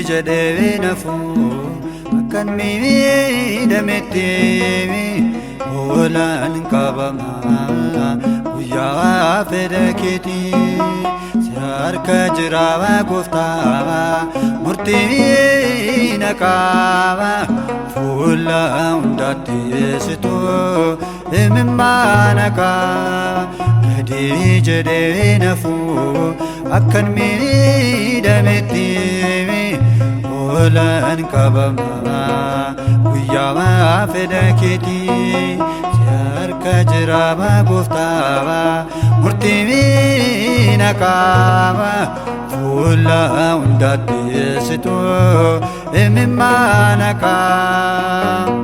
Jade nafu akan miidhameti oolan qabama guyyaa fedha keetii si harka jira gooftaa murtii na qaba fuula hundaatti situ imimmaan qaba gadi jedhee nafu akan miidhameti oolan qabama guyyaa fedha keetii si harka jira gooftaa murtii na qaba fuula hundaatti situ imimmaan qaba.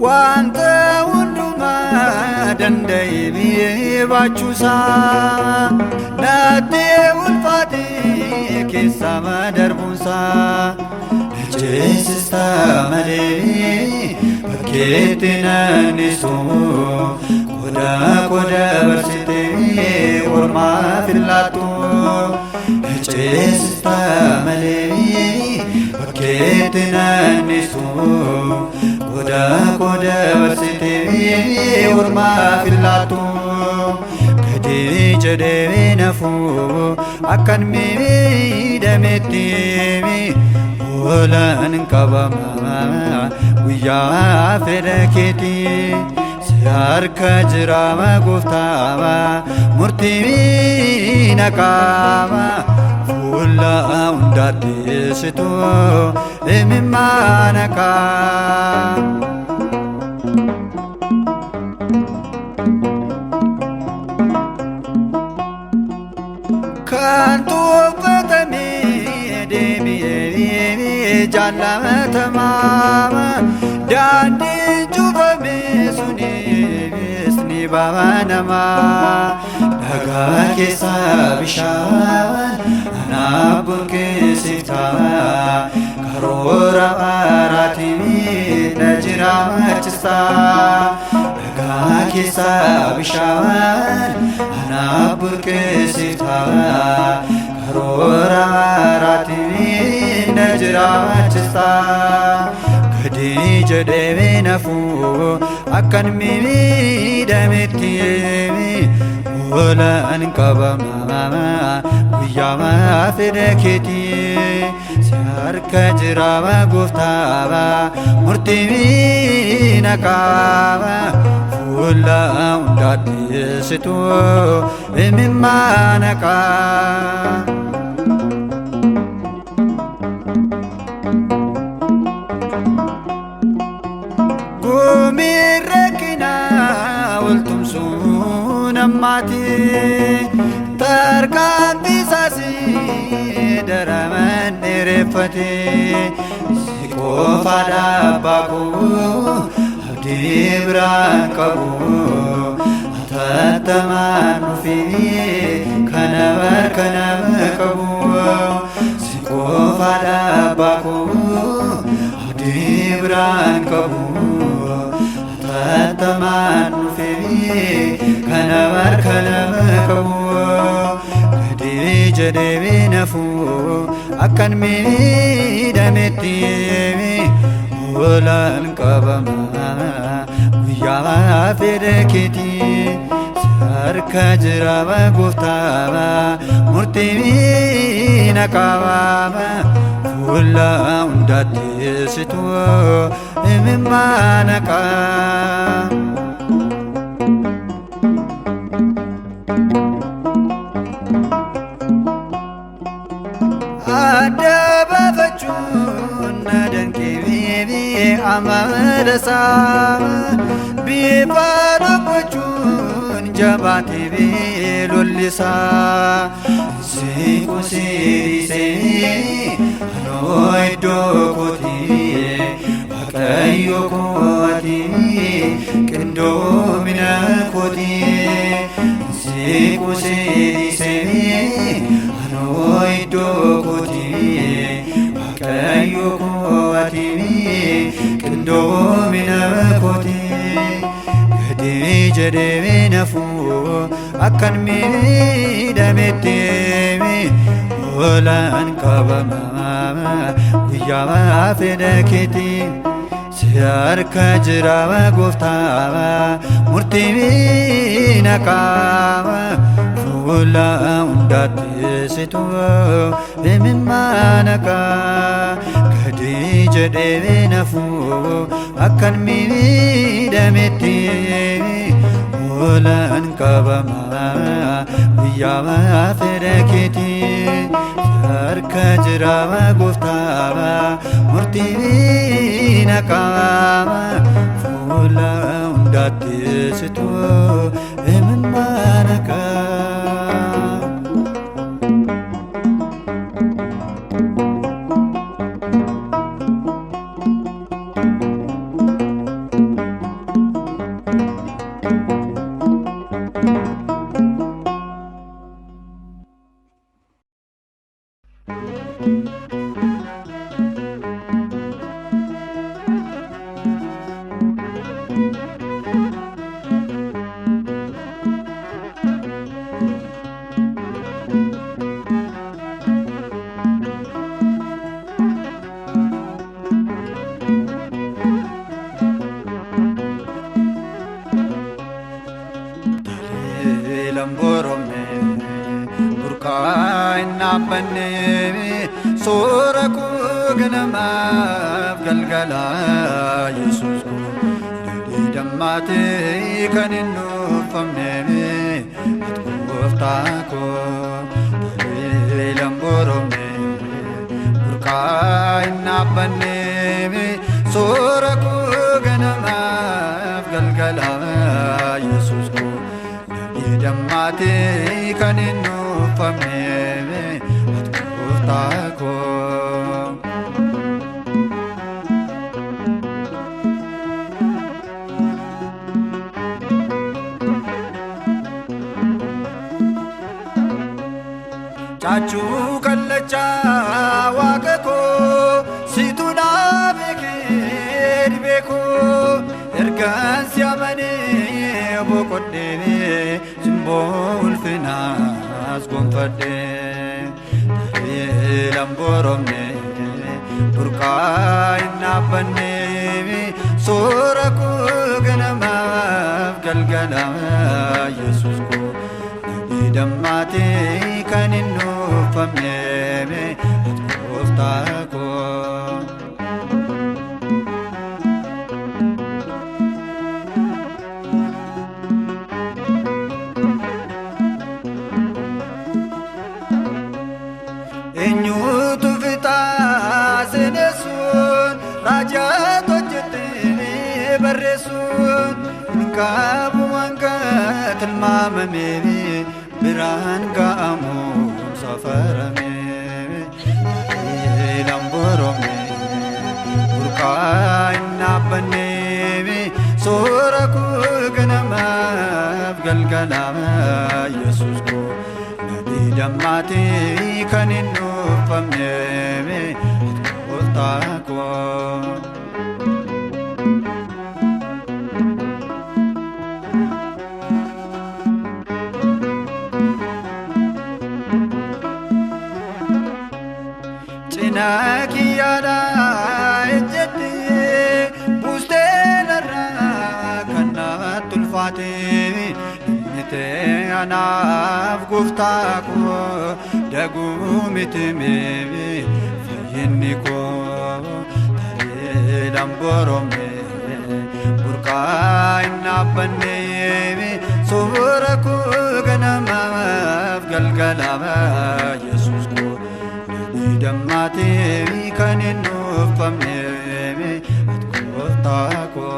Wanta hundumaa danda'e baachuusa natti ulfaate keessa darbuunsa jeesista malee bakkeetti naannisu qoda barsitee ormaa fillaattu jeesista malee bakkeetti naannisu qoda barsitee ormaa fillaattu gadi jedhee nafu akkan miidhametti oolan qabama guyyaa fedha keetii si harka jira gooftaa murtii na qaba fuula hundaatti situ imimmaan qaba. Kan tuffatame deebi'ee jaalatama daandii cufame sunis ni banama dhagaa keessa bishaan anaaf burqisiifta karoora haaraatiin na jiraachista dhagaa keessa bishaan anaaf burqisiifta karoora haaraatiin na jiraachista gadi jedhee nafu akkan miidhametti oolan qabama guyyaa fedha keetii si harka jira gooftaa murtii na qaba fuula hundaatti situ imimmaan qaba. Gumirakina waltumsuun ammaati tarkaanfii isaanii daraman dheereffate si qofa dhaabbaku abdii biraan qabu atattamaan dhufee kanama qabu si qofa dhaabbaku abdii biraan qabu atattamaan dhufee kanama qabu gadi jedhee nafu akkan miidhametti oolan qabama guyyaa fedha keetii si harka jira gooftaa murtii na qaba fuula hundaatti situ imimmaan qaba. Adda baafachuun na danqee amala isaa bifa dhokfachuun jabaatee lollisaa si Kusise Anoi dokoti Waaqayyo kooti Qindoomina kooti Kusise Anoi dokoti Waaqayyo kooti Qindoomina kooti Gadi jedhee nafuu akkan miidhametti Olan qabama guyyaa fedha keetii si harka jira gooftaa murtii na qaba fuula hundaatti situ himimmaan qaba gadi jedhee nafuu akkan miidhametti Olan qabama guyyaa fedha keetii harka jira gooftaa murtii na qaba fuula hundaatti situ himimmaan qaba. Soora koo ganamaaf galgala Yesuus koo dadii dammaatee kan hin nuffamne ati gooftaa koo tarii lamboromne burqaa hin dhaabbanne soora koo ganamaaf galgala Yesuus koo dadii dammaatee kan hin nuffamne Tako Chachu kallacha waqako situ naabeke dibeko ergan siamane bokodde simbo ulfinas gonfadde Lamboromne burqaa hin dhaabbanne soora koo ganamaaf galgala Yesuus koo dadii dammaatee kan hin nuffamne ati gooftaa koo. Eenyutu fitaa seenessuun raajaa hojjetee barreessuun hin qabu wanta tilmaamame biraan ga'amu safarame lamboromne burqaa hin dhaabbanne soora koo ganamaaf galgala Yesuus koo dadii dammaatee kan hin nuffamne ati gooftaa koo. Cinaa kiyyaadhaa ejjettee buustee narraa kan natti ulfaate Mite anaaf gooftaa koo daguu miti fayyinni koo tarii lamboromne burqaa hin dhaabbanne soora koo ganamaaf galgala Yesuus koo dadii dammaatee kan hin nuffamne ati gooftaa koo.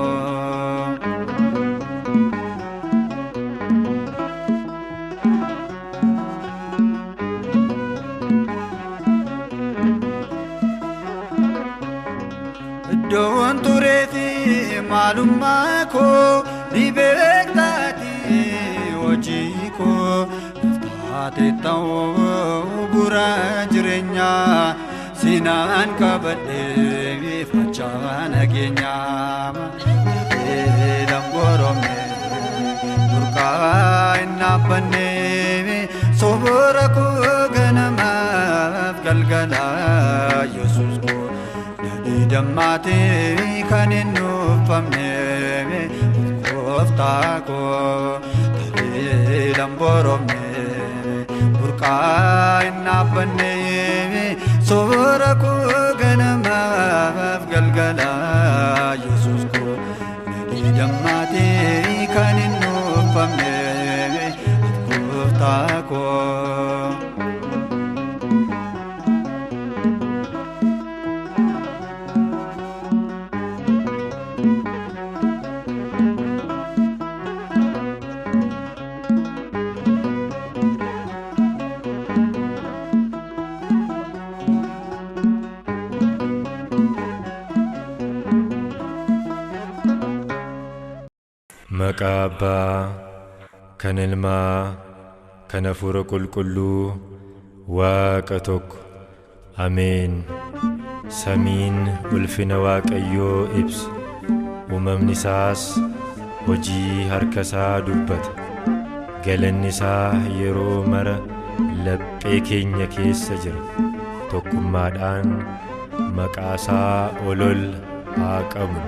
Odoon tureefi maalummaa koo ni beektaati hojii koo taate ta'uu gura jireenyaa sinaan qabadhee fachaa nageenyaa lamborome burqaa hin dhaabbanne sobora koo ganamaaf galgalaa Yesuus koo dammaatee kan hin nuffamne gooftaa koo tarii lamboromne burqaa hin dhaabbanne sobora koo ganamaaf galgalaa Yesuus koo dammaatee kan hin nuffamne gooftaa koo. Maqaa Abbaa, kan Ilmaa, kan Hafuura Qulqulluu, Waaqa tokko. Ameen. Samiin ulfina Waaqayyoo ibsa, uumamni isaas hojii harka isaa dubbata. Galanni isaa yeroo mara laphee keenya keessa jira. Tokkummaadhaan maqaa isaa ol haa qabnu.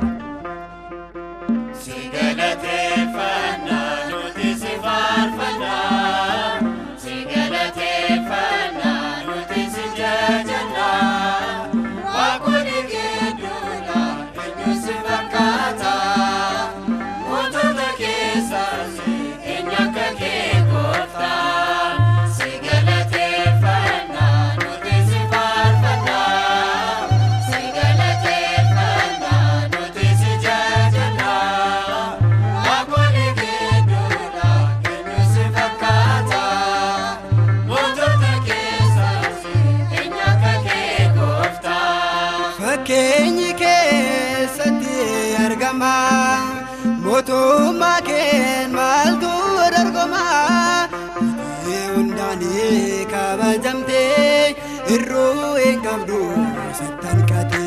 Keenyi keessatti argama mootummaa keen maaltu dorgoma hundaanii kabajamtee irruu hin qabdu sattan qate.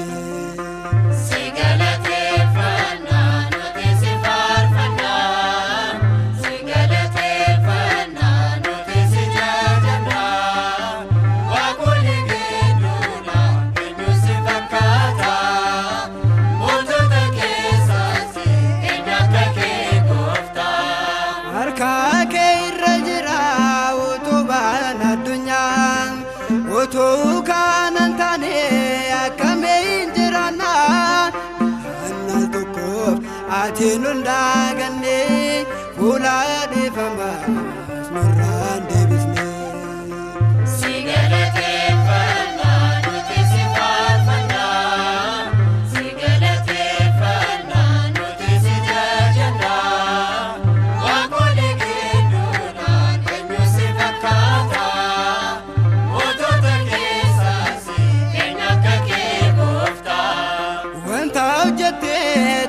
Otuu kanan taane akkamiin jiraanna annal tokkoof ati nun daaganne fuula dhiifamaas nurraan deebisne. Si galateeffannaa nuti si faarfannaa, si galateeffannaa nuti si jajannaa, waaqolii gidduudhaan eenyu si fakkaata.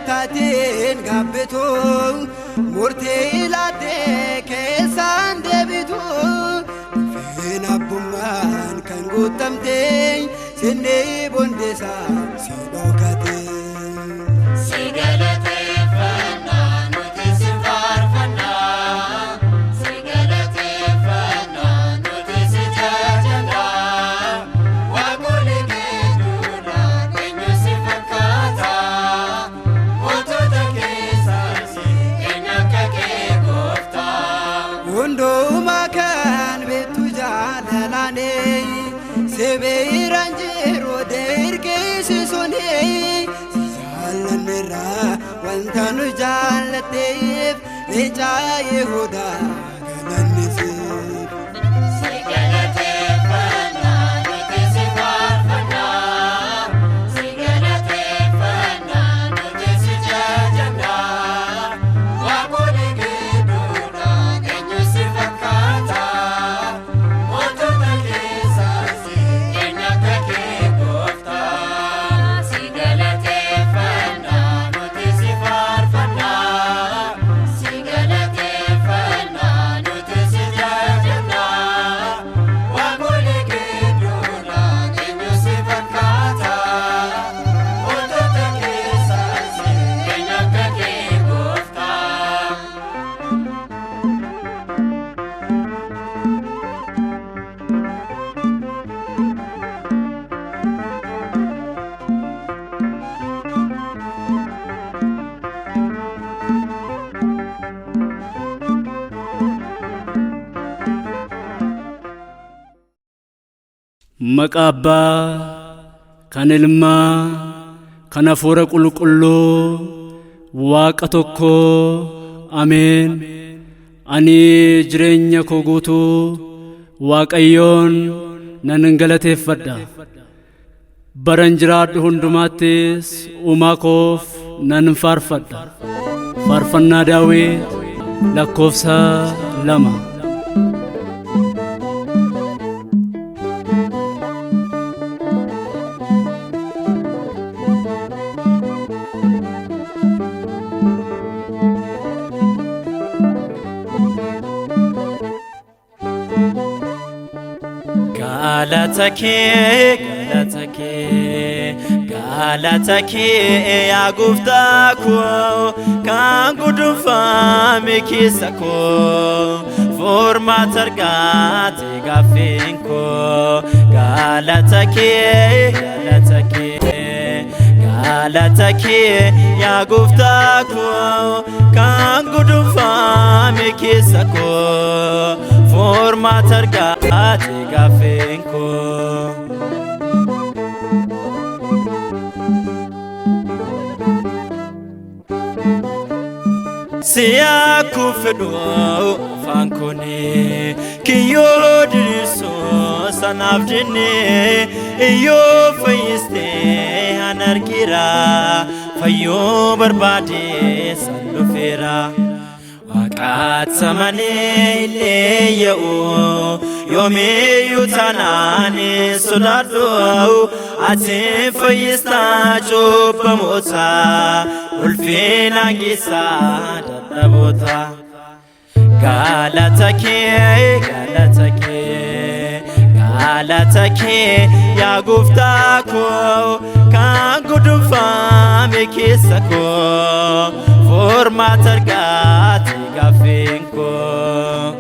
Taateen gaabbitu murtii laatee keessaan deebitu dhufeen abbummaan kan guutamtee sinnii bondeessaa si dhokate. Si galateeffannaa nuti si faarfannaa, si galateeffannaa nuti si jajannaa, waaqolii gidduudhaan eenyu si fakkaata. Hundumaa kan beektu jaalalaane sebeeraan jiru deergeessisuuni jaalanneerraa wanta nu jaallateef ijaa Yihuudaa galannisiif. Si galateeffannaa nuti si faarfannaa, si galateeffannaa nuti si jajannaa, waaqolii gidduudhaan eenyu si fakkaata. Mootota keessaas eenyu akka kee gooftaa. Si galateeffannaa. maqaa Abbaa, kan Ilmaa, kan Hafuura Qulqulluu, Waaqa tokko. Ameen. Ani jireenya koo guutuu Waaqayyoon nan galateeffadha. Baran jiraadhu hundumaattis uumaa koof nan faarfadha. Faarfannaa Daawit lakkoofsa 2. Galatake yaa Gooftaa koo kan gudunfaame keessa koo furmaata argate gaaffii koo. Galatake yaa Gooftaa koo kan gudunfaame keessa koo furmaata argate gaaffii koo. Siya kufedo fankone kiyo diriso sanaf jenne iyo fayiste anargira fayo barbade sandofera waqat samane leyo yomi yutanane sodado ate fayista chopamota ulfina gisa dadabota. Galatake yaa Gooftaa koo kan gudunfaame keessa koo furmaata argate gaaffii koo.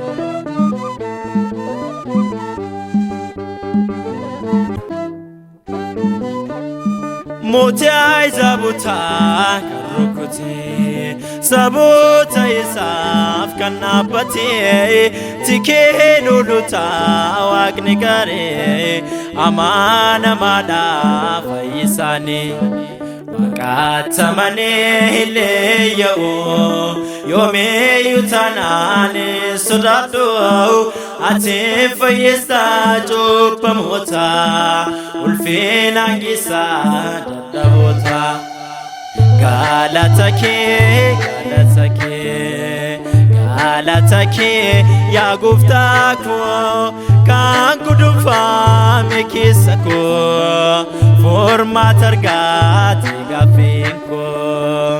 Mootii Zaabutaa kan rukkutee saboota isaaf kan dhaabbatee tikee lolutaa Waaqni garee amaanamaadhaaf fayyisaanii. Waqatamanii leeyyaa'oo yoomiyyuu taanaan sodaadhu ati fayyistaa cubbamoota ulfina gisaa dadhaboota. Galatake yaa Gooftaa koo kan gudunfaame keessa koo furmaata argate gaaffii koo.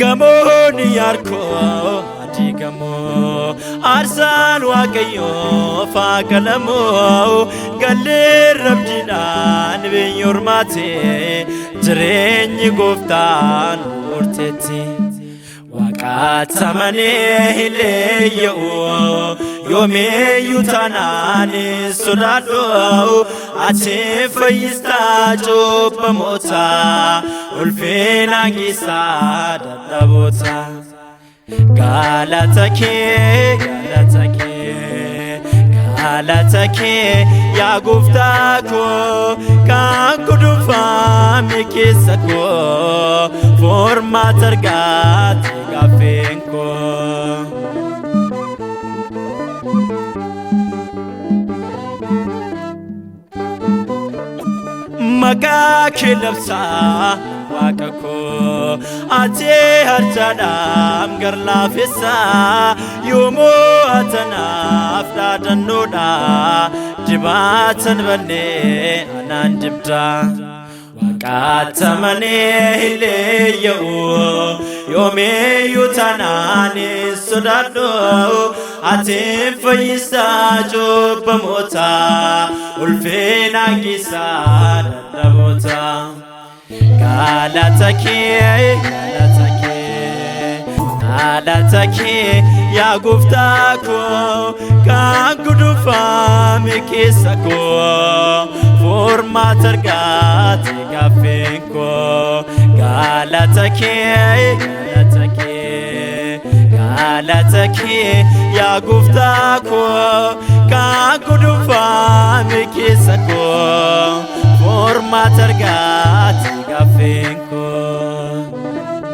Gamoon Yerikoo adigamoo aarsaan Waaqayyoo faagalamoo gallee rabdiidhaan biyyoormaatee jireenyi Gooftaan murteetti. Waqatamanii leeyyaa'oo yoomiyyuu taanaan sodaadhu ati fayyistaa cubbamoota ulfina gisaa dadhaboota. Galatake yaa Gooftaa koo kan gudunfaame keessa koo furmaata argate gaaffii koo. Maqaa kee labsaa Waaqa koo ati harjaadhaan gar laafessaa yoomuu atanaaf dhaadannoodha dibaatan bannee anaan dibda. Waqatamanii leeyyaa'oo yoomiyyuu taanaan sodaadhu ati fayyistaa cubbamoota ulfina gisaa dadhaboota. Galatake yaa Gooftaa koo kan gudunfaame keessa koo furmaata argate gaaffii koo. Galatake galata kee yaa gooftaa koo kan guduunfame keessa koo furmaata argate gaaffeen koo.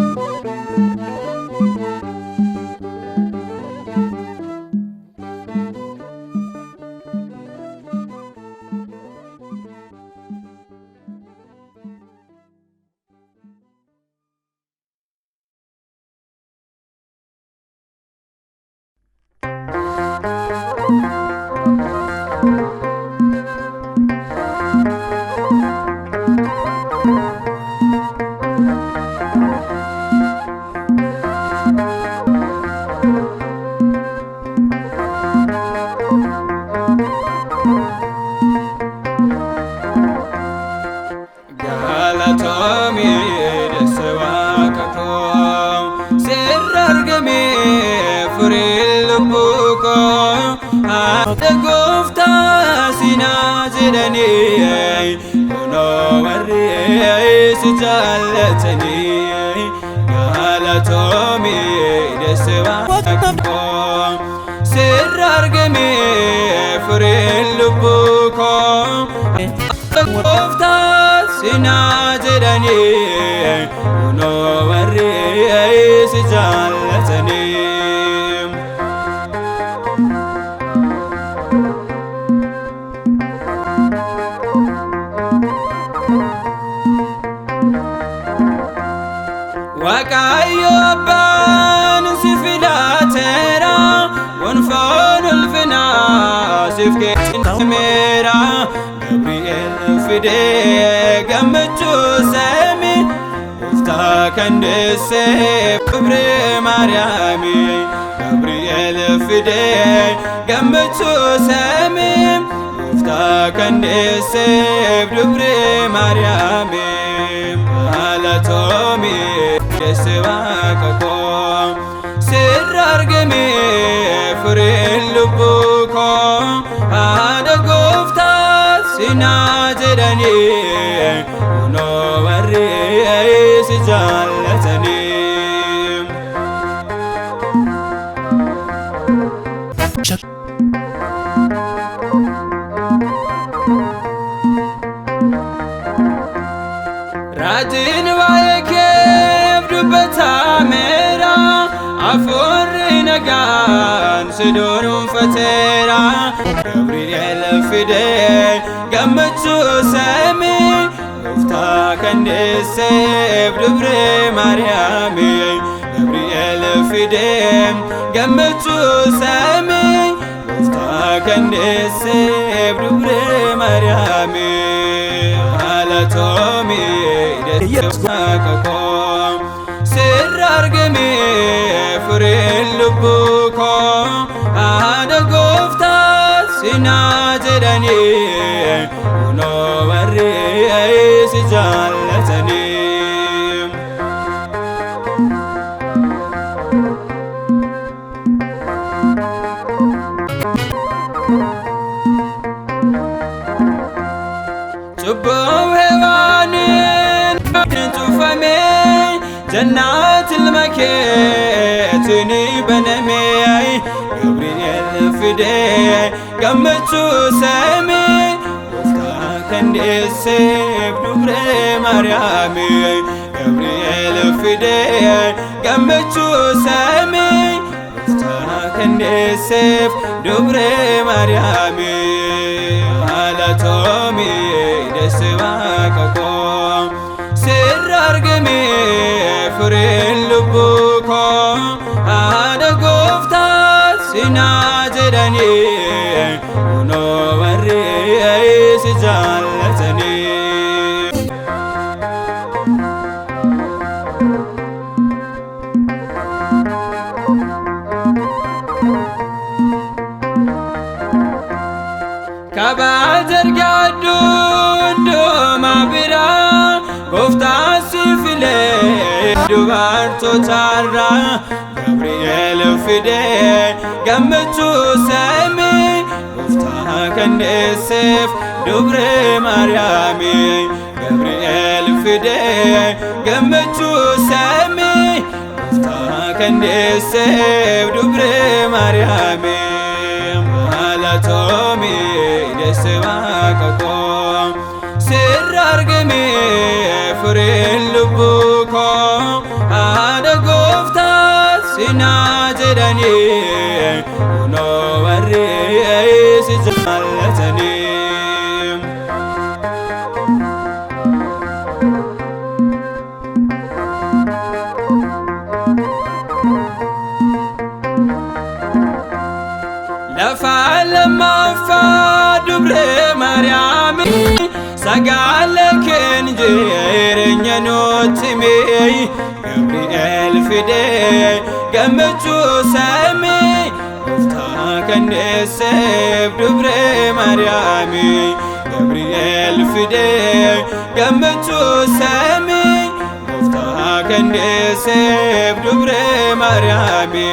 Waaqayyo abbaan si filateera gonfoon ulfina siif kenneera Gabri'eel fidee gammachuu seemi gooftaa kan deesse Dubre Maariyaami Gabri'eel fidee gammachuu seemi gooftaa kan deesse Dubre Maariyaami Galatomi Sevaaka koo sirra argame furiin lubbuu koo haadha gooftaa sinaa jedhanii kunoo warri si jaallatanii. Raajiin waa'ee kee dubbatameera afuurri nagaan si dunuunfateera Gabri'eel fidee gammachuu seemi gooftaa kan deesseef Dubre Maariyaami Gabri'eel fidee gammachuu seemi gooftaa kan deesseef Dubre Maariyaami Galatomi Sevaaka koo sirra argame furiin lubbuu koo haadha gooftaa sinaa jedhanii kunoo warri si jaallatanii. Cubbuu heewwaaniin tufame jannat ilmakeetini baname Gabri'eel fidee gammachuu seemi gooftaa kan deesseef Dubre Maariyaami Gabri'eel fidee gammachuu seemi gooftaa kan deesseef Dubre Maariyaami Galatomi Sevaaka koo sirra argame furiin lubbuu koo haadha gooftaa sinaa jedhanii kunoo warri si jaallatanii. Kabaa jargaadduun duumaa biraa gooftaa si filee dubartootarraa Gabri'eel fidee gammachuu seemi gooftaa kan deesseef Dubre Maariyaami Gabri'eel fidee gammachuu seemi gooftaa kendeesseef dubree Maariyaami galatoomii deesse Waaqa koo sirra argamee furiin lubbuu koo haadha Gooftaa sinaa jedhanii kunoo warri si jaallatanii. Lafa lammaffaa dubree Maariyaami sagalee keen jireenya nutti himi Gabri'eel fidee gammachuu samii Gooftaa kenneesseef dubree Maariyaami Gabri'eel fidee gammachuu samii Gooftaa kenneesseef dubree Maariyaami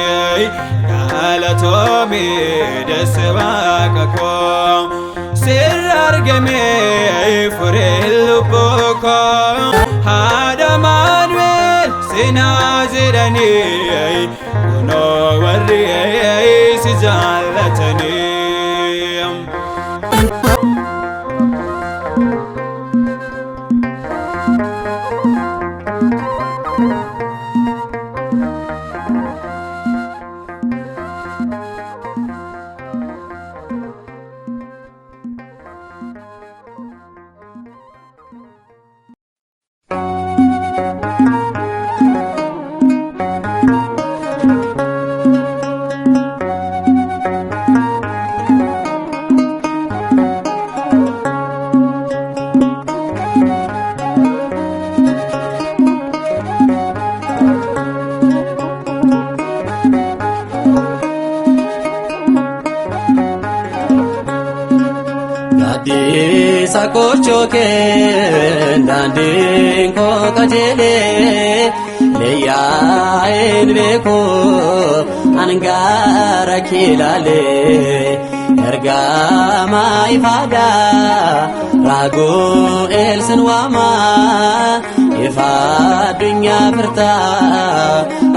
galatoomii deesse Waaqa koo sirra argamee furiin lubbuu koo haadha Maanu'eel sinaa jedhanii kunoo warri si jaallatanii. Sakochoke dandin ko kajele leya enbeko angara kilale ergama ifada rago elsenwama ifadunya firta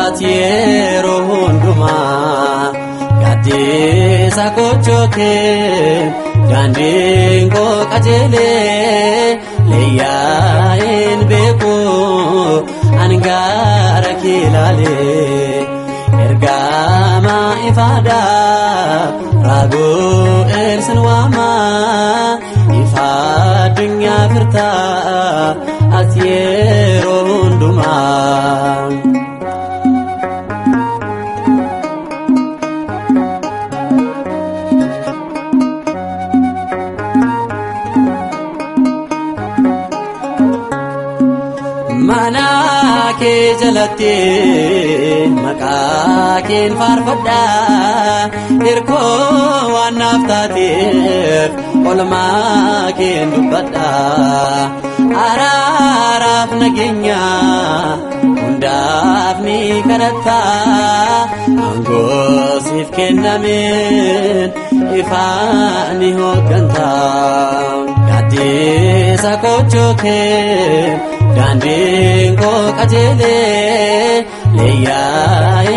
atiero hunduma gade sakochoke dandin ko kajele leya enbeko angara kilale ergama ifada rago elsenwama ifadunya firta atiero hunduma manake jalate makaken farfada irko wanaftatif olmaken dubada araraf nagenya undafni karata angosif kenamen ifani hokanta gade sakochoke dandin ko kajele leya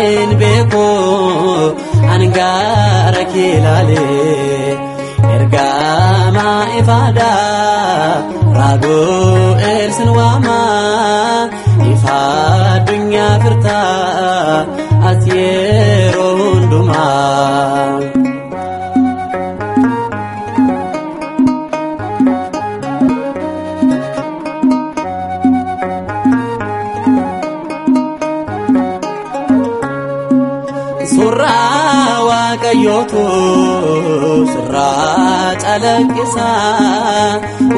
enbeko angara kilale ergama ifada rago elsenwama ifadunya firta atiero hunduma surra waaqayyotu surra calaqisa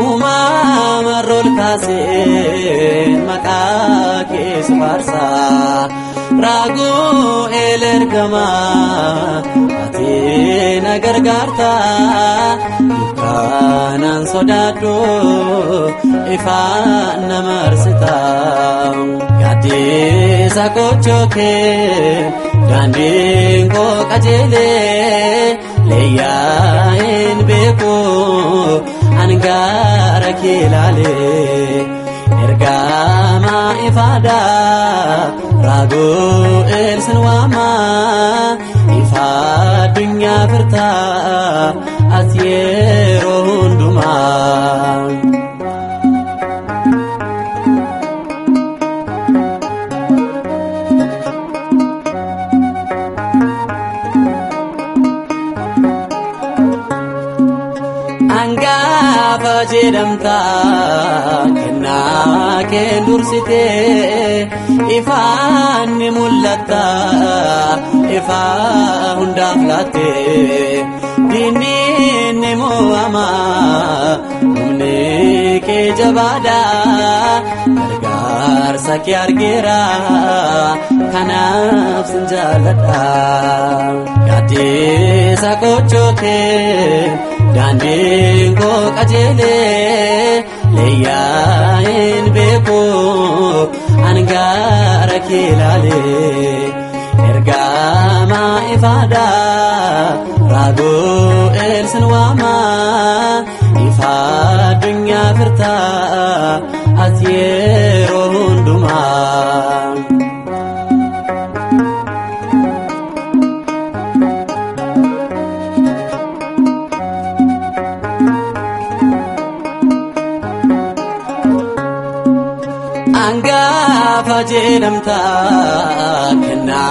umamarol kaaseen maqaa kees faarsa rago elergama ati na gargaarta dukkaanaan sodaadhu ifaan nama arsita gaddeessa kochoke dandin ko kajele leya enbeko angara kilale ergama ifada Ragu'el sinwama ifa dunya firta atyero hunduma Anggafa jedhamta kenna kee dursite ifaan ni mul'atta ifa hundaaf laatte diinni ni mo'ama humni kee jabaadha gargaarsa kee argeera kanaaf sin jaalladha gaaddisa kochoo kee Dandin ko kajele leeyaa'een beeku angara kilale ergama ifada Ragu'el sinwama ifa dunya firta atyero hunduma Anggafa jedhamta kenna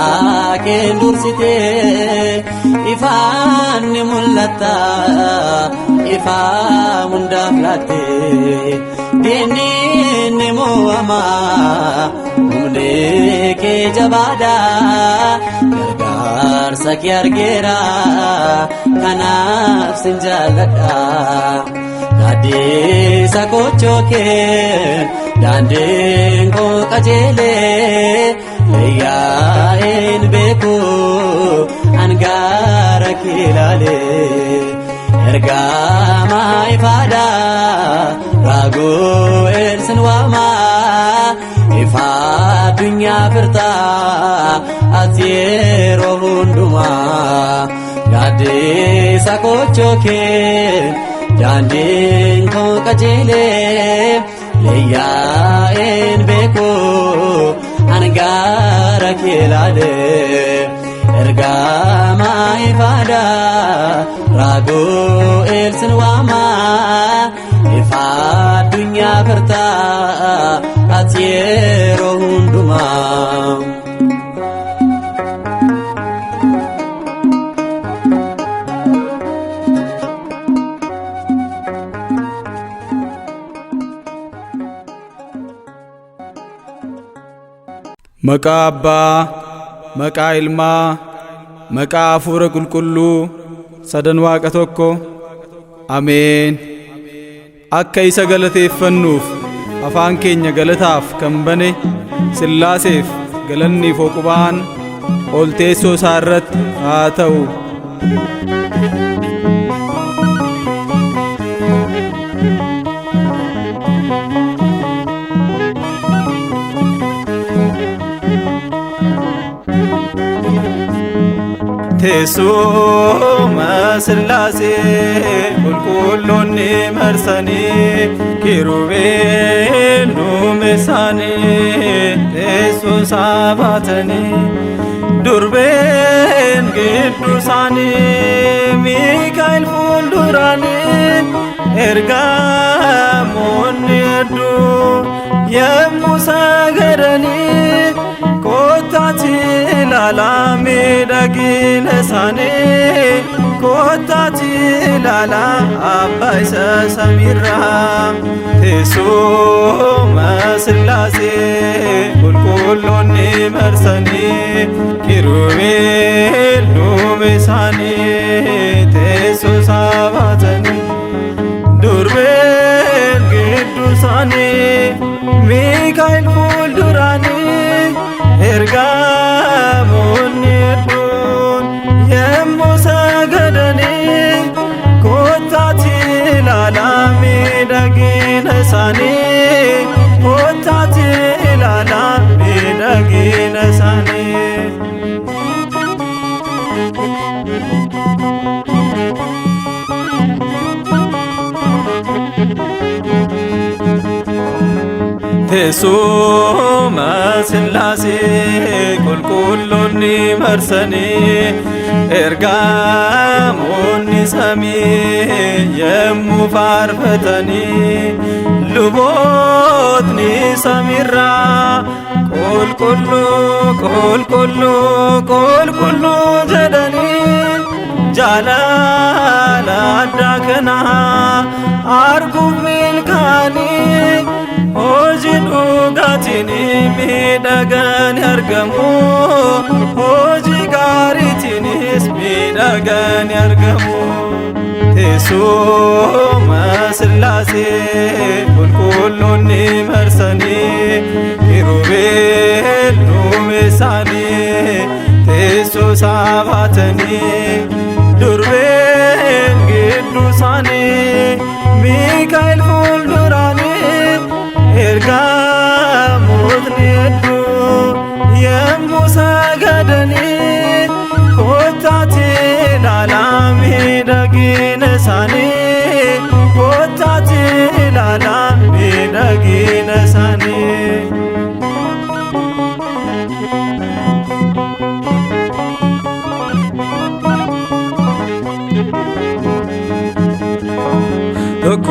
kee dursite ifaan ni mul'atta ifa hundaaf laatte diinni ni mo'ama humni kee jabaadha gargaarsa kee argeera kanaaf sin jaalladha gaaddisa kochoo kee Dandin ko kajele leeyaa'een beeku angara kilale ergama ifada Ragu'el sinwama ifa dunya firta atyero hunduma gaaddisa kochoo kee Dandin ko kajele leeyaa'een beeku angara kilale ergama ifada Ragu'el sinwama ifa dunya firta atyero hunduma Maqaa Abbaa, maqaa Ilmaa, maqaa Hafuura Qulqulluu, sadan Waaqa tokko. Ameen. Akka isa galateeffannuuf afaan keenya galataaf kan bane Sillaaseef galanniif oqubaan ol teessoo isaa irratti haa ta'u. Teessuma Sillaasee qulqulloonni marsanii kiirubeel duumessaanii teessoo isaa baatanii durbeen gidduu isaanii Miikaa'el fuulduraanii ergamoonni hedduu yemmuu sagadanii kottaati ilaalaa miidhagina isaanii kottaati ilaalaa abbaa isa samiirraa teessuma Sillaasee qulqulloonni marsanii kiirubeel duumessaanii teessoo isaa baatanii durbeen gidduu isaanii Miikaa'el fuulduraanii ergamoonni hedduun yemmuu sagadanii kottaati ilaalaa miidhagina isaanii kottaati ilaalaa miidhagina isaanii. teessuma Sillaasee qulqulloonni marsanii ergamoonni samii yemmuu faarfatanii lubootni samiirraa qulqulluu qulqulluu qulqulluu jedhanii jaalala addaa kana arguuf milkaanii hojiin dhugaatiin miidhagaan argamu hojii gaariitiinis miidhagaan argamu teessuma Sillaasee qulqulloonni marsanii kiruubeel duumessaanii teessoo isaa baatanii durbeen gidduu isaanii Miikaa'el fuulduraanii ergamootni hedduu yemmuu sagadanii kottaatti ilaalaa miidhagina isaanii kottaatti ilaalaa miidhagina isaanii.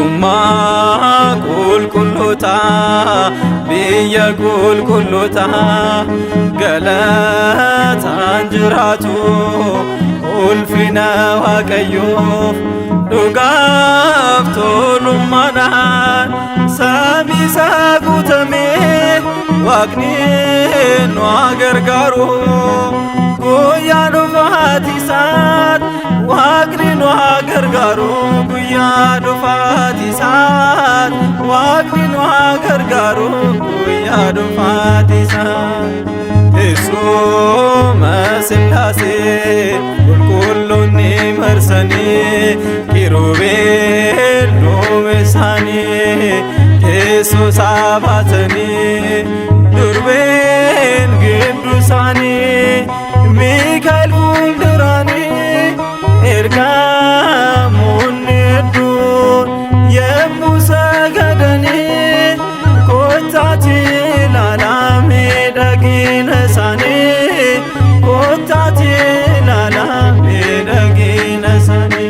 Tokkummaa qulqullootaa biyya qulqullootaa galataan jiraatu ulfina Waaqayyoof dhugaaf tolummaadhaan samii isaa guutamee Waaqni nu haa gargaaru guyyaa dhufaati isaatti Waaqni nu haa gargaaru guyyaa dhufaati isaatti Waaqni nu haa gargaaru guyyaa dhufaati isaatti teessuma Sillaasee qulqulloonni marsanii kiruubeel duumessaanii teessoo isaa baatanii durbeen gidduu isaanii Miikaa'el fuulduraanii ergamoonni hedduun yemmuu sagadanii kottaatti ilaalaa miidhagina isaanii kottaatti ilaalaa miidhagina isaanii.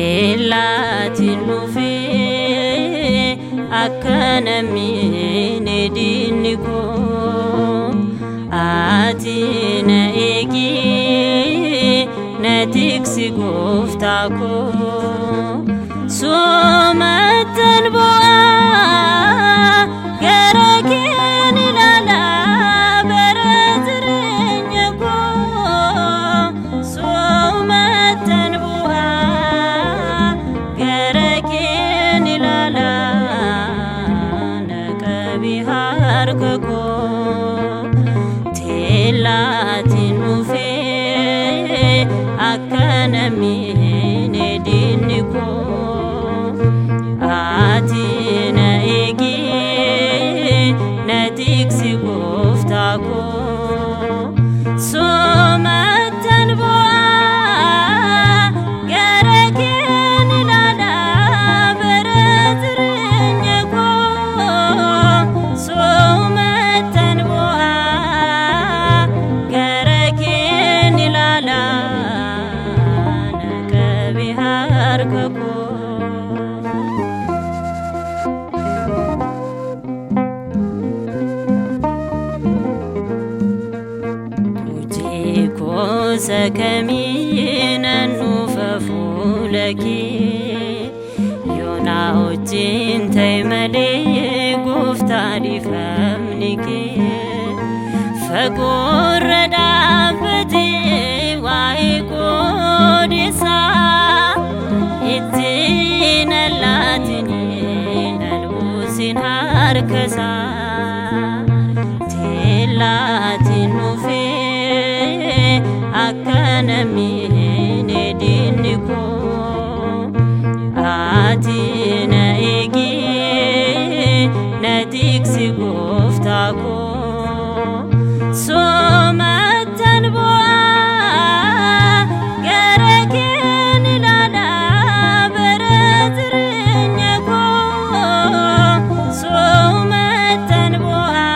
Teellaatiin dhufee akka namni diinni koo ati na eegi na tiksi gooftaa koo soomattan bu'aa gara keen ilaalaa bara jireenya koo soomattan bu'aa gara keen ilaalaa na qabi harka koo teellaatiin dhufee akka namni diinni koo ati na eegi na tiksi gooftaa koo soomattan bu'aa gara keen ilaalaa bara jireenya koo soomattan bu'aa gara keen ilaalaa na qabi harka koo ሰከሚነ ኑፈፉለኪ ዮና ሆጂን ተይመሌ ጎፍታ ዲፈምኒኪ ፈጎረዳበቲ ዋይ ቆዲሳ ኢትነላትኒ ነልቡሲን ሃርከሳ ቴላቲን ኑፌ akkanamiin ediniko ati na egi na tiksi goftako somatan boa garaken ilala beretrnyako somatan boa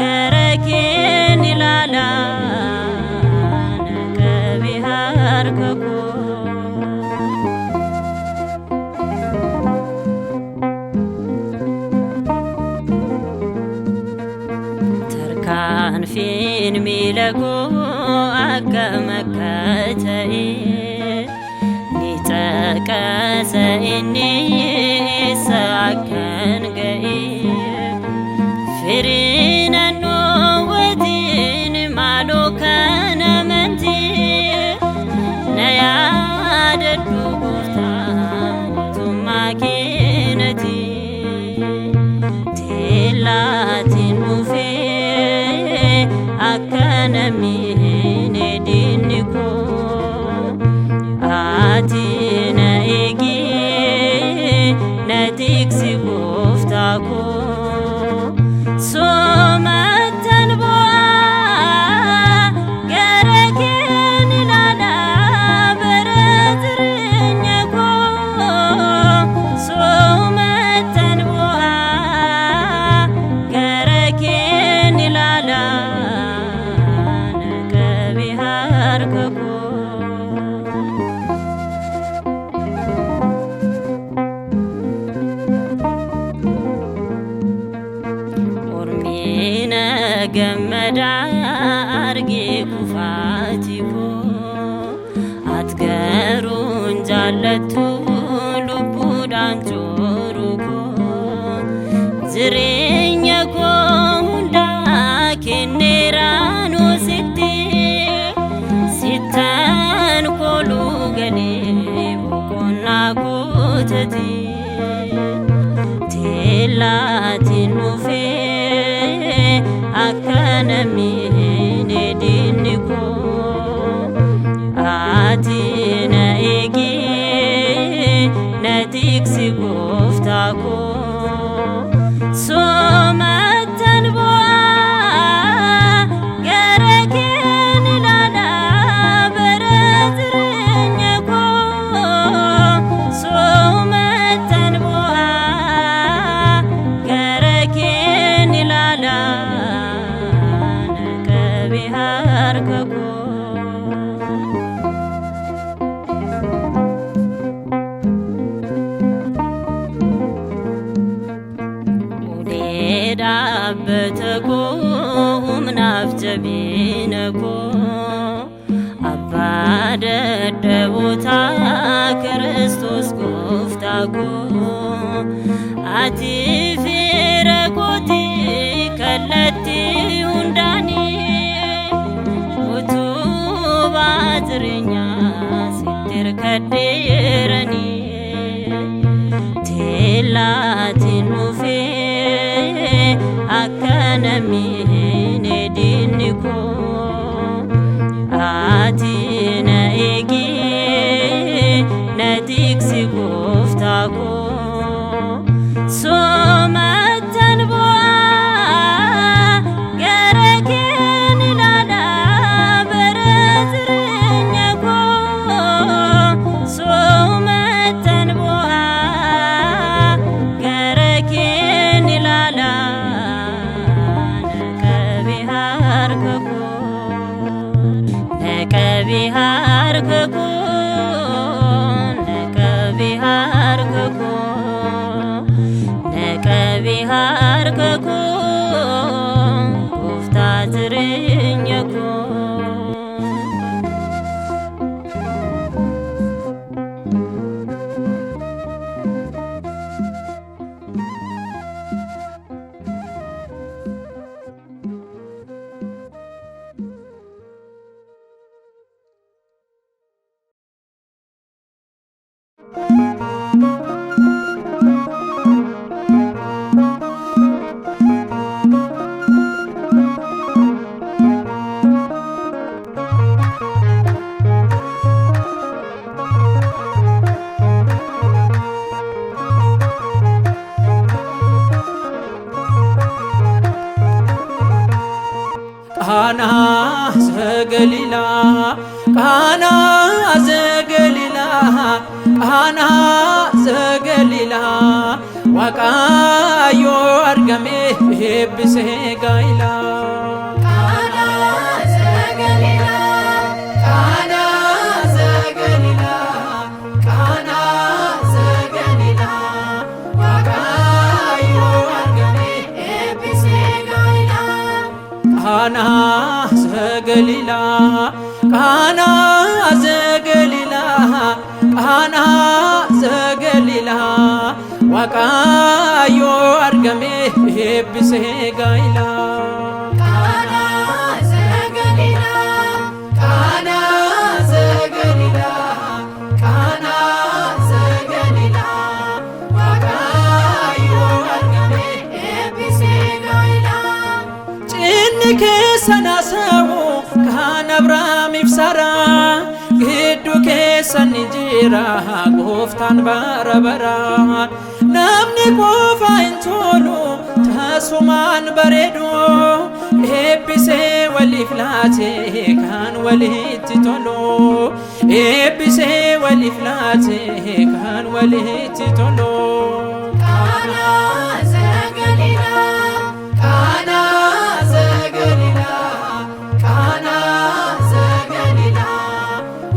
garaken ilala terkan fin milago akamakatay nitaqasa inni sakan gai firina no wadin malokana manti nayaddu gufta tumakinati tilatin nufe akkanamiin ediniko ati na egi na tiksi goftako somatan boa garaken ilala beretrnyako somatan boa garaken ilala nakabiharkako ormina gamada arge kufatiko atgarun jallatu lubudan joruko zirenya ko hunda kennerano sitti sitan kolu gale bukonna gotati telatin nufe akkanamiin ediniko ati na egi na tiksi goftako somatan boa garaken ilala beretrnyako somatan boa garaken ilala nakabiharkako betako umnaf jabinako abada debota kristos goftako ati firakoti kallati undani utu batrinya sitir kaderani telatin nufe akkanamiin ediniko ati na egi na tiksi goftako somatan boa garaken ilala beretrnyako somatan boa garaken ilala nakabiharkako nakabiharkako nakabiharkako gofta zirnyako ዘገሊላ ቃና ዘገሊላ ቃና ዘገሊላ ዋቃዮ አርገሜ ሄብሴ ጋይላ ቃና ዘገሊላ ቃና ዘገሊላ ቃና ዘገሊላ ዋቃዮ አርገሜ ሄብሴ ጋይላ ቃና ዘገሊላ ቃና ዘገሊላ ቃና ዘገሊላ ዋቃዮ አርገሜ ሄብሴ ጋይላ ቃና ዘገሊላ ቃና ዘገሊላ ቃና ዘገሊላ ዋቃዮ አርገሜ ሄብሴ ጋይላ ጭንኬ ሰናሰው ካን አብራም ይፍሳራ ግዱ ኬሰን ጅራ ጎፍታን በረበራ ናምኒ ቆፋ እንቶሉ ተሱማን በሬዶ ኤቢሴ ወሊፍ ላቴ ካን ወሊት ቶሎ ኤቢሴ ወሊፍ ላቴ ካን ወሊት ቶሎ ቃና ዘገሊላ ቃና ዘገሊላ ቃና ዘገሊላ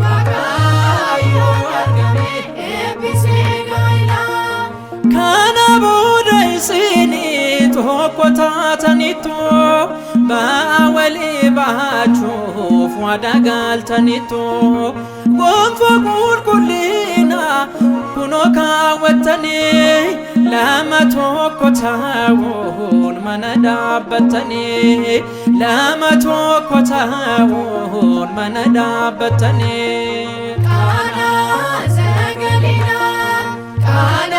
ዋቃዮ አርገሜ ሄብሴ ጋይላ ካና ቦደ ኢሲኒ ቶኮታተኒቶ በአወሊ ባቹፍ ዋዳጋልተኒቶ ጎንፎ ቁልቁሊና ኩኖ ካወተኒ ለመቶኮታውን መነዳበተኒ ለመቶኮታውን መነዳበተኒ ቃና ዘገሊላ ቃና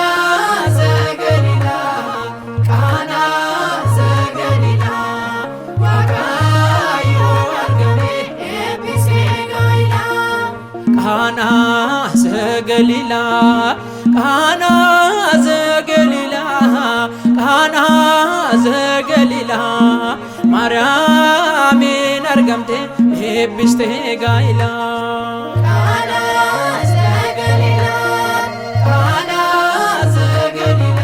ዘገሊላ ቃና ዘገሊላ ዋቃዮ አርገሜ ሄብሴ ጋይላ ቃና ዘገሊላ ቃና ዘገሊላ ቃና ዘገሊላ ማርያምን አርገምቴ ሄብስቴ ጋይላ ቃና ዘገሊላ ቃና ዘገሊላ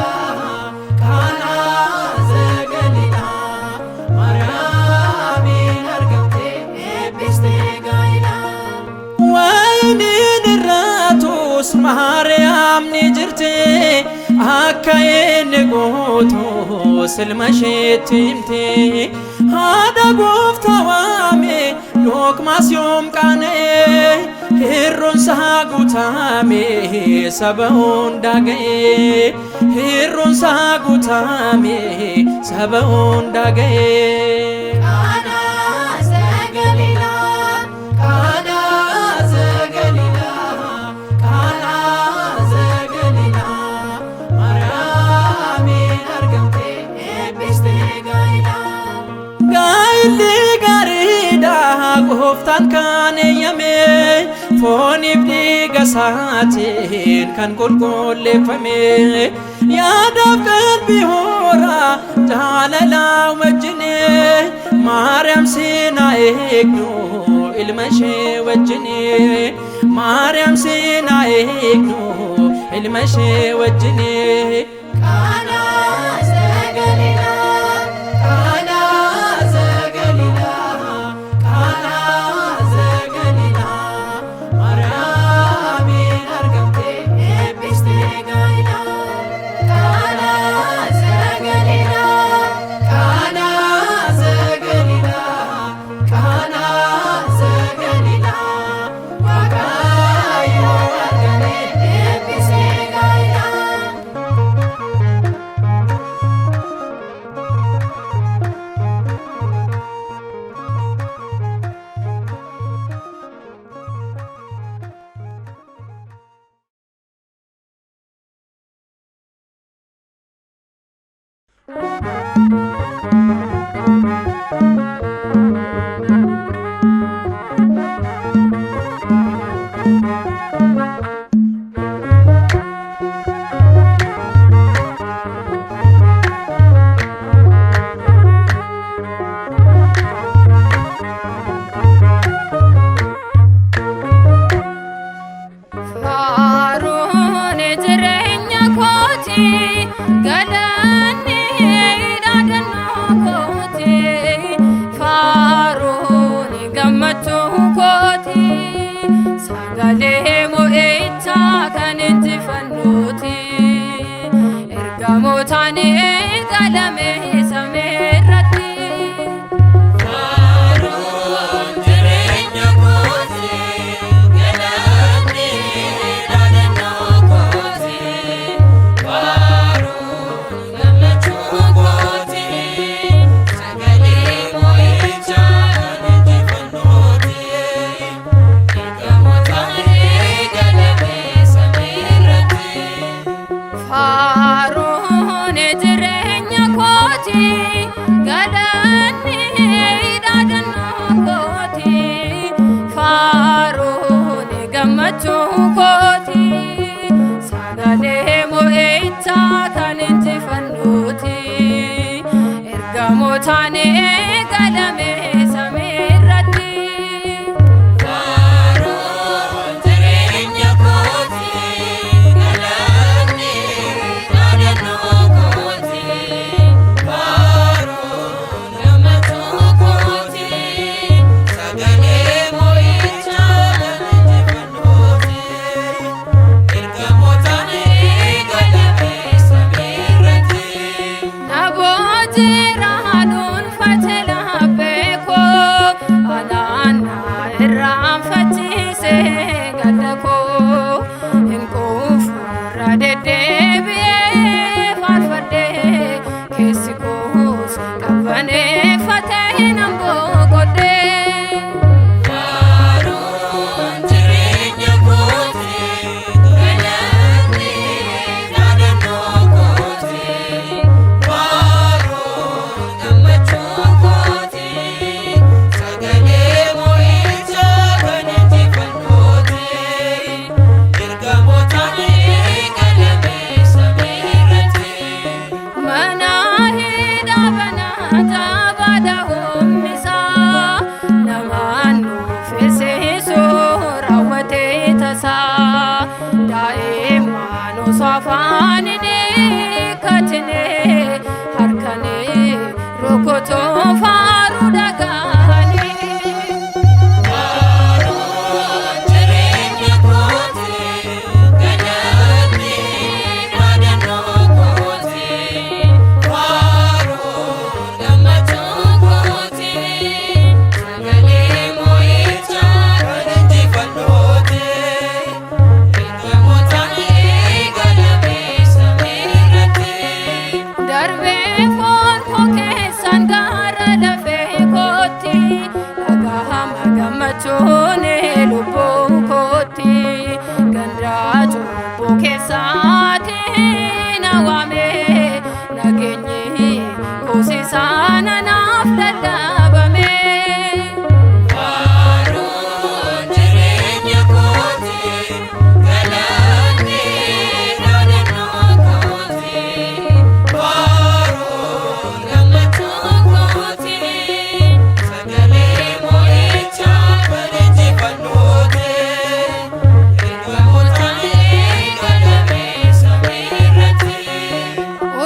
ቃና ዘገሊላ ማርያምን አርገምቴ ሄብስቴ ጋይላ ወይኒን ራቱስ ማርያም ኒጅርቴ አካዬን ጎቶ ስልመሼትምቴ ሃዳ ጎፍታ ዋሜ ዶክማስዮም ቃኔ ሂሮንሳ ጉታሜ ሰበውን ዳገዬ ሂሮንሳ ጉታሜ ሰበውን ዳገዬ ቃና ዘገሊላ ቃና ዘገሊላ ቃና ዘገሊላ ማርያምን አርገምቴ ሄብስቴ ጋይላ ጋይሊ ጋሪዳ ጎፍታን ካኔ የሜ ፎኒፍ ዲገሳቴን ከን ቁልቁሌፈሜ ያዳፍ ቀልቢ ሆራ ጃለላው መጅኔ ማርያም ሲና ኤግዱ ኢልመሼ ወጅኔ ማርያም ሲና ኤግዱ ኢልመሼ ወጅኔ ቃና ዘገሊላ ቃና ዘገሊላ ቃና ዘገሊላ ማርያምን አርገምቴ ሄብስቴ ጋይላ ቃና ዘገሊላ ቃና ዘገሊላ ቃና ዘገሊላ ዋቃዮ አርገሜ ሄብሴ ጋይላ gammachuu kooti sagalee mo'ichaa kan injifannooti ergamootaan eegalame samii irratti. Faaruun jireenya kooti galanni dhaadannoo kooti faaruun gammachuu kooti sagalee mo'ichaa kan injifannooti ergamootaan eegalame samii irratti.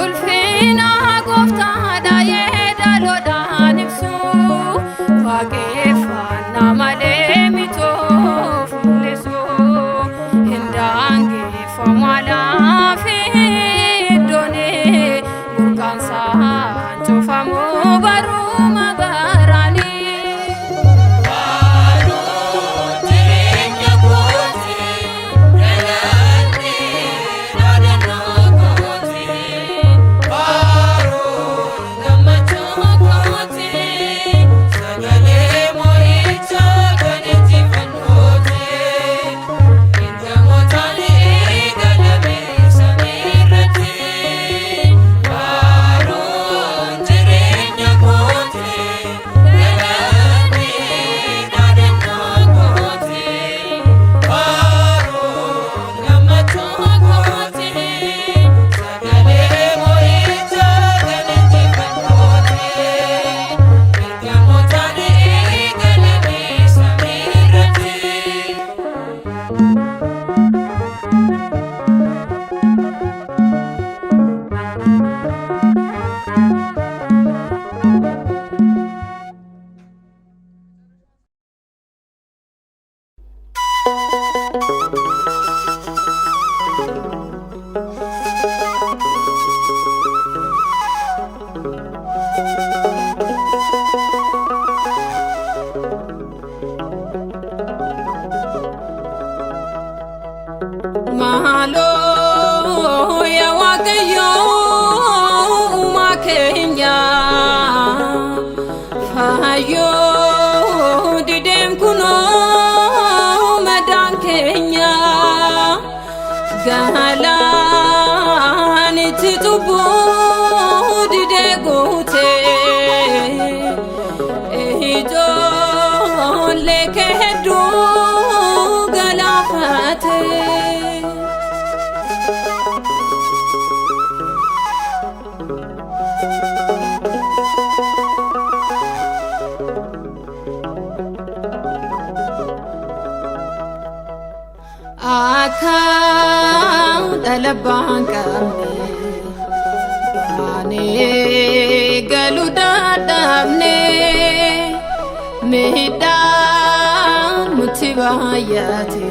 Ulfina gooftaadha yeedaloodhaan ibsu Akau dalabang kami Bani galudadamne Medan mutibayati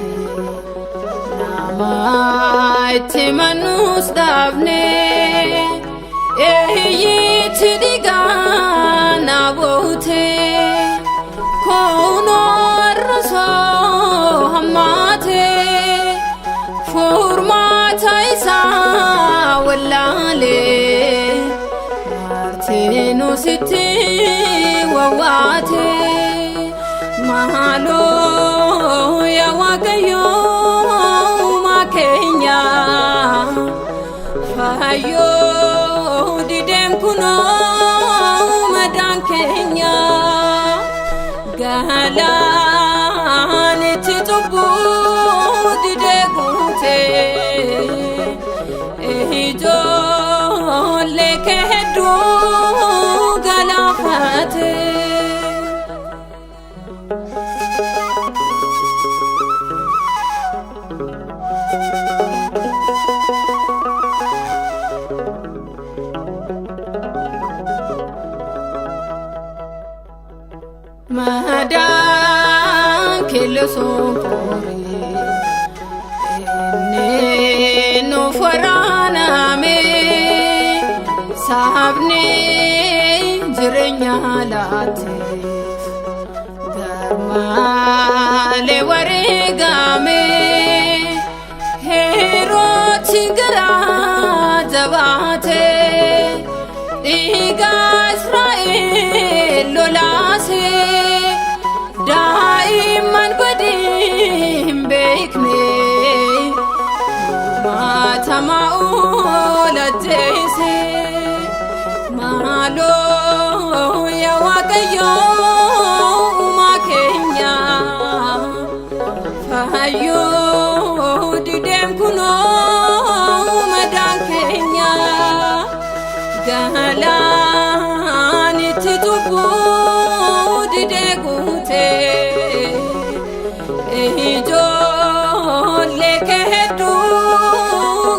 Nama iti manus davne Ehi digan abote Kono arraso hamate Formata isa wallale Martino siti wawate Mahalo ya wagayo makenya Fayo didem kuno madan kenya Galan titubu didegute Ehijo lekedu galafate Madan kelo sompore Enne no farana me Sabne jirenya late Garmale waregame Hero tigara jabate Diga Israel lolase Daiman badim bekne Matama ulatese Malo ya wakayo makenya Fayo didem kuno madan kenya Galan titubu didegute Ehijo lekedu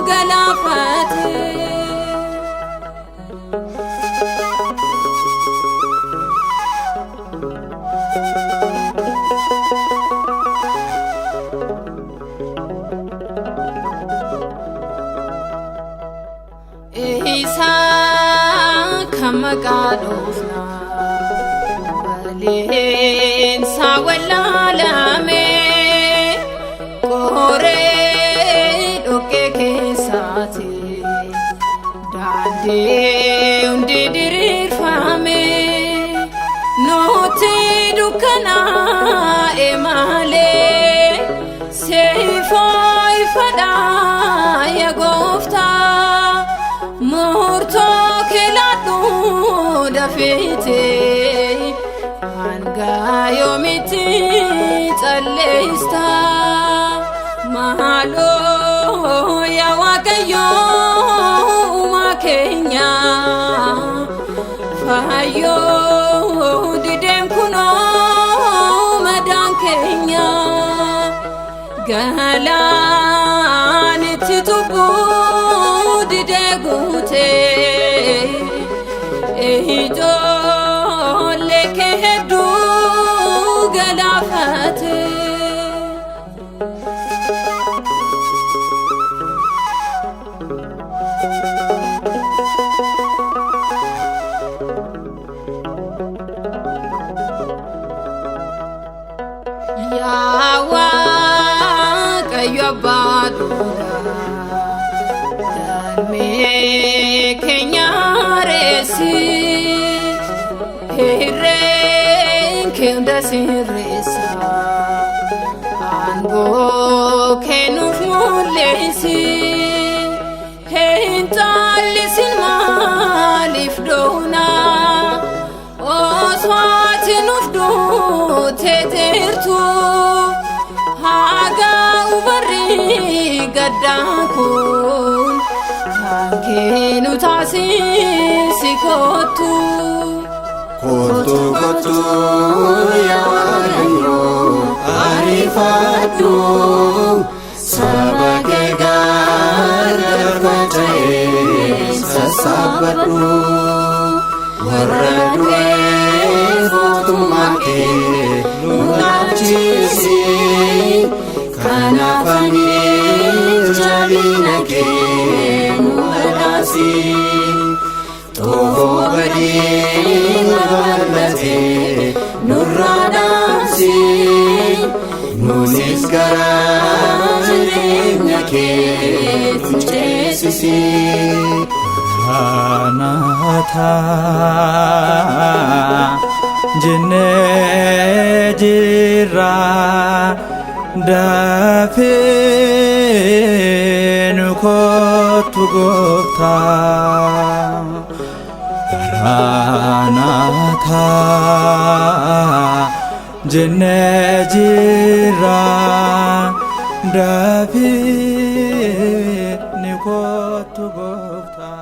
galafate Ehisa kamagadofna Balin sawalalame Kore doke kesati Dade undi dirirfame Noti dukana emale Seifo ifada ya gofta Murto keladu dafite Anga yomiti tsalista Mahalo ya wakayo makenya Fayo didem kuno madan kenya Galan titubu didegute Ehijo lekedu galafate Yawa kayo badura Dalme kenya resi Hiren kenda siresa Ango kenuf mulesi Hintalisin malif dona Oswatin ufdu tetertu Haga ubari gadakun Kanu tasisi kotu Kotu kotu ya wayo arifatu saba kee gargar faca'ee sassaabadhu warra du'ee mootummaa kee nu laachisi kanaaf ani jabina kee nu badhaasi Toho badii bal'atee nurraa dhaamsi nuunis garaa jireenya keetti ceesisi. Maranatha jennee jirra dafee nu kottu Gooftaa. Maranatha jennee jirra dafee nu kottu Gooftaa.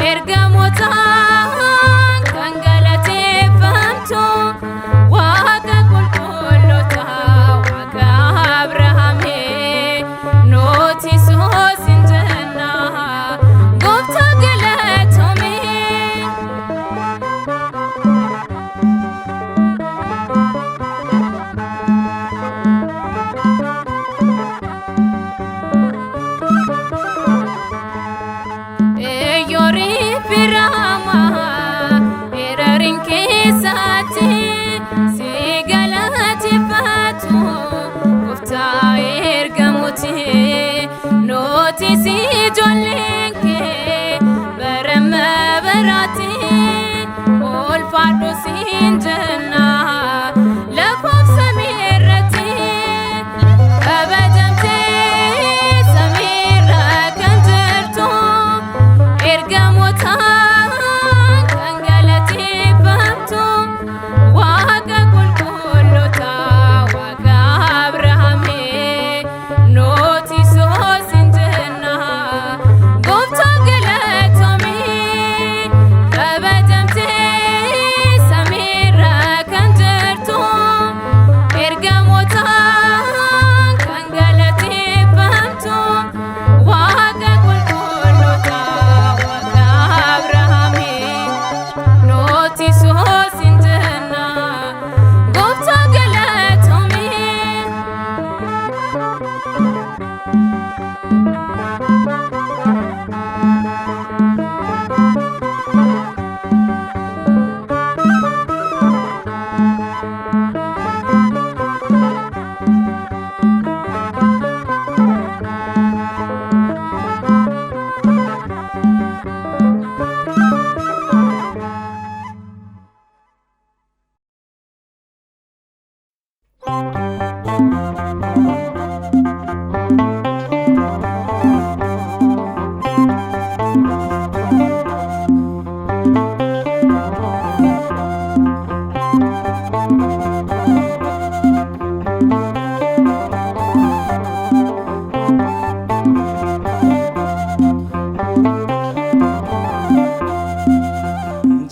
Ergamoota kan galateeffamtu firama erarin keessatti si galateeffatu gooftaa ergamuuti nooti si ijoolleen kee barama baraati ulfaadhu siin jenna lafaaf samii irratti kabajamtee samiirra kan jirtu ergamootaan kan galateeffamtu waaqa qulqulloota waaqa Abrahaamee nooti soosin jenna gooftaa galatoomii kabajamtee samiirra kan jirtu ergamootaan kan galateeffamtu waaqa qulqulloota waaqa Abrahaamee nooti soosin jenna gooftaa galatoomii.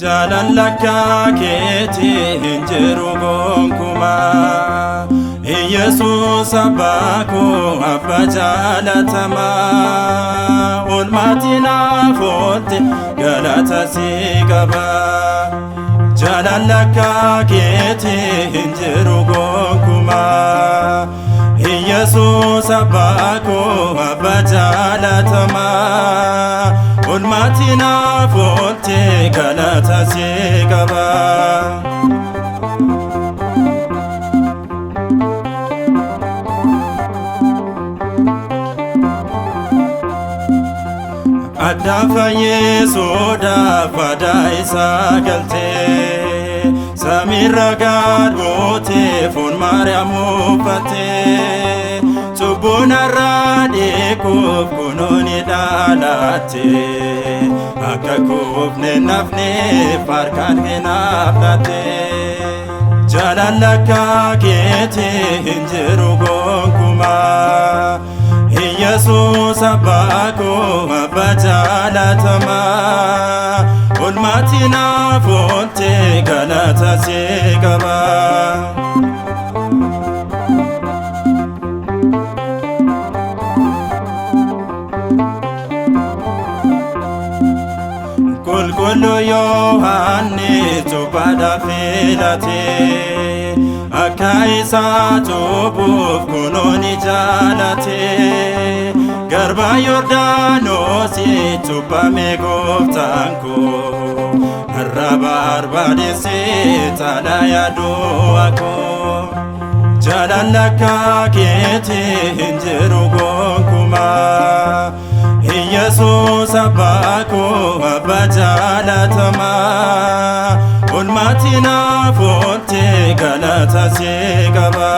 Jaalalakka keetii hin jiru gonkumaa Yesuus abbaa koo abba jaalatamaa oolmaatii naaf oolte galata si qaba Jaalalakka keetii hin jiru gonkumaa Yesuus abbaa koo abba jaalatamaa oolmaatii naaf oolte galata si qaba Addafa Yesuudhaaf waadaa isaa galtee samiirra gad buutee foon Maariyaam uffattee cubbuu narraa dhiquuf kunoo ni dhalatte akka kufne nafneef harkaan kee naaf laatte jaalalakka keetii hin jiru gonkumaa Yesuus abbaa koo abba jaalatamaa oolmaatii naaf oolte galata si qaba Qulqulluu Yohaannis cuuphaadhaaf filatee akka isaa cuuphuuf kunoo ni jaalatee garba Yordaanositti cuuphame gooftaan koo har'a barbaadeessee taala yaaduu koo jaalalakka keetii hin jiru gonkumaa Yesuus abbaa koo abba jaalatamaa oolmaatii naaf oolte galata si qaba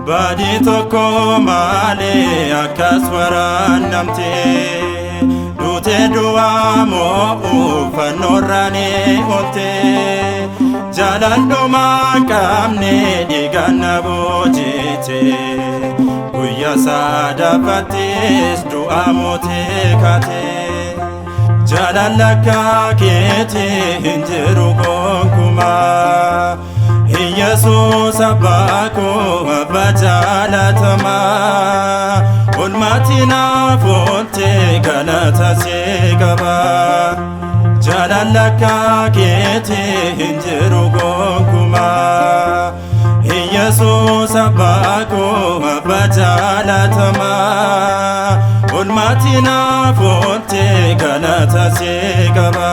Baadii tokko malee akkas waraannamtee duutee du'aa moo'uuf fannoorraan oolte jaalallumaa qabne dhiigaan na boojite guyyaa sadaffattis du'aa mootee kaate jaalalakka keetii hin jiru gonkumaa Yesuus abbaa koo abba jaalatamaa oolmaatii naaf oolte galata si qaba jaalalakka keetii hin jiru gonkumaa Yesuus abbaa koo abbaa jaalatamaa oolmaatti naaf oolte galata si qaba.